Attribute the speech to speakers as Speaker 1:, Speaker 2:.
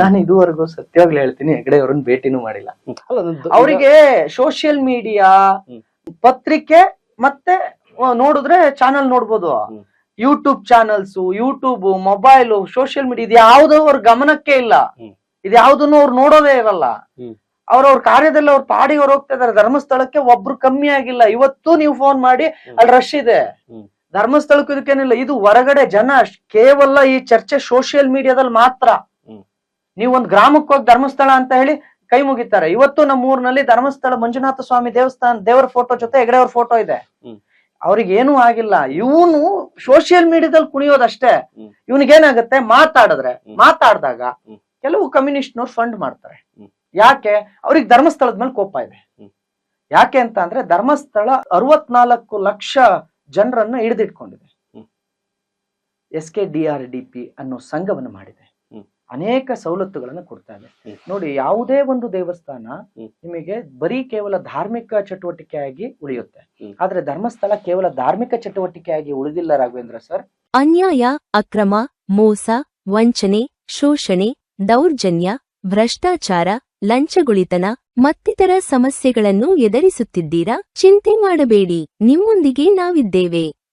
Speaker 1: ನಾನು ಇದುವರೆಗೂ ಸತ್ಯವಾಗ್ಲೂ ಹೇಳ್ತೀನಿ ಹೆಗಡೆ ಅವ್ರನ್ನ ಭೇಟಿನೂ ಮಾಡಿಲ್ಲ.
Speaker 2: ಅಲ್ಲ
Speaker 1: ಅವರಿಗೆ ಸೋಷಿಯಲ್ ಮೀಡಿಯಾ, ಪತ್ರಿಕೆ ಮತ್ತೆ ನೋಡಿದ್ರೆ ಚಾನಲ್ ನೋಡ್ಬೋದು, YouTube channels, YouTube, mobile, social media ಇದು ಯಾವ್ದು ಅವ್ರ ಗಮನಕ್ಕೆ ಇಲ್ಲ. ಇದು ಯಾವ್ದನ್ನು ಅವ್ರು ನೋಡೋದೇ ಇರಲ್ಲ. ಅವ್ರವ್ರ ಕಾರ್ಯದಲ್ಲಿ ಅವ್ರ ಪಾಡಿಗೆ ಅವ್ರು ಹೋಗ್ತಾ ಇದಾರೆ. ಧರ್ಮಸ್ಥಳಕ್ಕೆ ಒಬ್ರು ಕಮ್ಮಿ ಆಗಿಲ್ಲ. ಇವತ್ತು ನೀವು ಫೋನ್ ಮಾಡಿ ಅಲ್ಲಿ ರಶ್ ಇದೆ. ಧರ್ಮಸ್ಥಳಕ್ಕೂ ಇದಕ್ಕೇನಿಲ್ಲ. ಇದು ಹೊರಗಡೆ ಜನ ಕೇವಲ ಈ ಚರ್ಚೆ ಸೋಷಿಯಲ್ ಮೀಡಿಯಾದಲ್ಲಿ ಮಾತ್ರ. ನೀವೊಂದ್ ಗ್ರಾಮಕ್ಕೆ ಹೋಗಿ ಧರ್ಮಸ್ಥಳ ಅಂತ ಹೇಳಿ ಕೈ ಮುಗಿತಾರೆ. ಇವತ್ತು ನಮ್ಮ ಊರಿನಲ್ಲಿ ಧರ್ಮಸ್ಥಳ ಮಂಜುನಾಥ ಸ್ವಾಮಿ ದೇವಸ್ಥಾನ ದೇವರ ಫೋಟೋ ಜೊತೆ ಹೆಗಡೆ ಅವ್ರ ಫೋಟೋ ಇದೆ. ಅವ್ರಿಗೇನು ಆಗಿಲ್ಲ. ಇವನು ಸೋಷಿಯಲ್ ಮೀಡಿಯಾದಲ್ಲಿ ಕುಣಿಯೋದಷ್ಟೇ. ಇವನಿಗೇನಾಗತ್ತೆ, ಮಾತಾಡಿದಾಗ ಕೆಲವು ಕಮ್ಯುನಿಸ್ಟ್ನವ್ರು ಫಂಡ್ ಮಾಡ್ತಾರೆ. ಯಾಕೆ? ಅವ್ರಿಗೆ ಧರ್ಮಸ್ಥಳದ ಮೇಲೆ ಕೋಪ ಇದೆ. ಯಾಕೆ ಅಂತ ಅಂದ್ರೆ ಧರ್ಮಸ್ಥಳ 64 ಲಕ್ಷ ಜನರನ್ನ ಹಿಡಿದಿಟ್ಕೊಂಡಿದೆ. SKDRDP ಅನ್ನೋ ಸಂಘವನ್ನು ಮಾಡಿದೆ. ಅನೇಕ ಸವಲತ್ತುಗಳನ್ನು ಕೊಡ್ತಾ ಇದೆ. ನೋಡಿ, ಯಾವುದೇ ಒಂದು ದೇವಸ್ಥಾನ ನಿಮಗೆ ಬರೀ ಕೇವಲ ಧಾರ್ಮಿಕ ಚಟುವಟಿಕೆಯಾಗಿ ಉಳಿಯುತ್ತೆ. ಆದ್ರೆ ಧರ್ಮಸ್ಥಳ ಕೇವಲ ಧಾರ್ಮಿಕ ಚಟುವಟಿಕೆಯಾಗಿ ಉಳಿದಿಲ್ಲ ರಾಘವೇಂದ್ರ ಸರ್.
Speaker 3: ಅನ್ಯಾಯ, ಅಕ್ರಮ, ಮೋಸ, ವಂಚನೆ, ಶೋಷಣೆ, ದೌರ್ಜನ್ಯ, ಭ್ರಷ್ಟಾಚಾರ, ಲಂಚಗುಳಿತನ ಮತ್ತಿತರ ಸಮಸ್ಯೆಗಳನ್ನು ಎದುರಿಸುತ್ತಿದ್ದೀರಾ? ಚಿಂತೆ ಮಾಡಬೇಡಿ, ನಿಮ್ಮೊಂದಿಗೆ ನಾವಿದ್ದೇವೆ.